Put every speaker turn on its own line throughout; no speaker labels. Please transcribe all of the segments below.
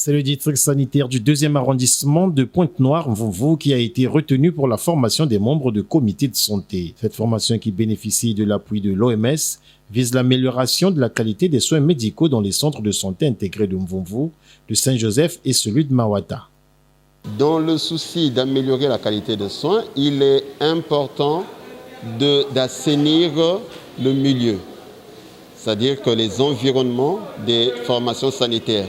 C'est le district sanitaire du 2e arrondissement de Pointe-Noire, qui a été retenu pour la formation des membres de comités de santé. Cette formation qui bénéficie de l'appui de l'OMS vise l'amélioration de la qualité des soins médicaux dans les centres de santé intégrés de Mvumvu, de Saint-Joseph et celui de Mawata.
Dans le souci d'améliorer la qualité des soins, il est important d'assainir le milieu, c'est-à-dire que les environnements des formations sanitaires.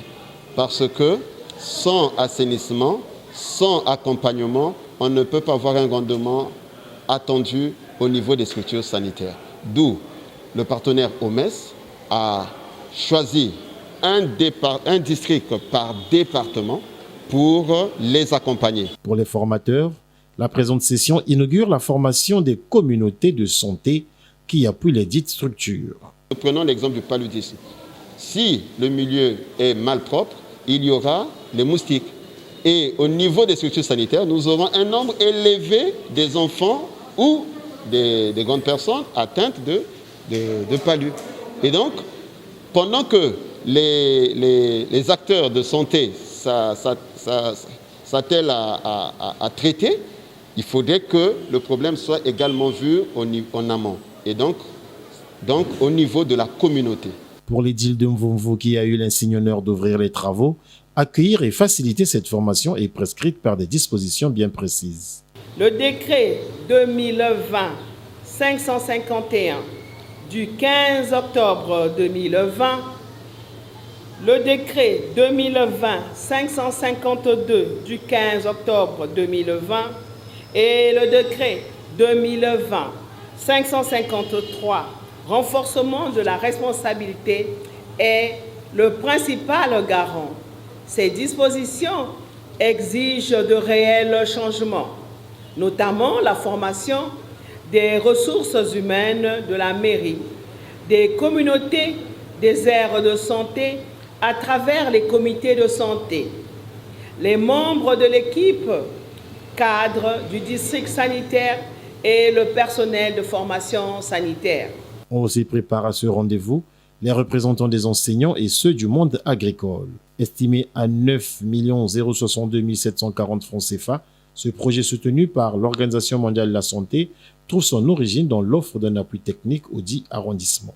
Parce que sans assainissement, sans accompagnement, on ne peut pas avoir un rendement attendu au niveau des structures sanitaires. D'où le partenaire OMS a choisi un district par département pour les accompagner.
Pour les formateurs, la présente session inaugure la formation des communautés de santé qui appuient les dites structures.
Prenons l'exemple du paludisme. Si le milieu est malpropre, il y aura les moustiques. Et au niveau des structures sanitaires, nous aurons un nombre élevé des enfants ou des grandes personnes atteintes de palu. Et donc, pendant que les acteurs de santé s'attellent à traiter, il faudrait que le problème soit également vu en amont. Et donc au niveau de la communauté.
Pour l'édile de Mvumvu qui a eu l'insigne honneur d'ouvrir les travaux, accueillir et faciliter cette formation est prescrite par des dispositions bien précises.
Le décret 2020-551 du 15 octobre 2020, le décret 2020-552 du 15 octobre 2020 et le décret 2020-553 renforcement de la responsabilité est le principal garant. Ces dispositions exigent de réels changements, notamment la formation des ressources humaines de la mairie, des communautés, des aires de santé à travers les comités de santé, les membres de l'équipe cadre du district sanitaire et le personnel de formation sanitaire.
On aussi prépare à ce rendez-vous les représentants des enseignants et ceux du monde agricole. Estimé à 9 062 740 francs CFA, ce projet soutenu par l'Organisation mondiale de la santé trouve son origine dans l'offre d'un appui technique au dit arrondissement.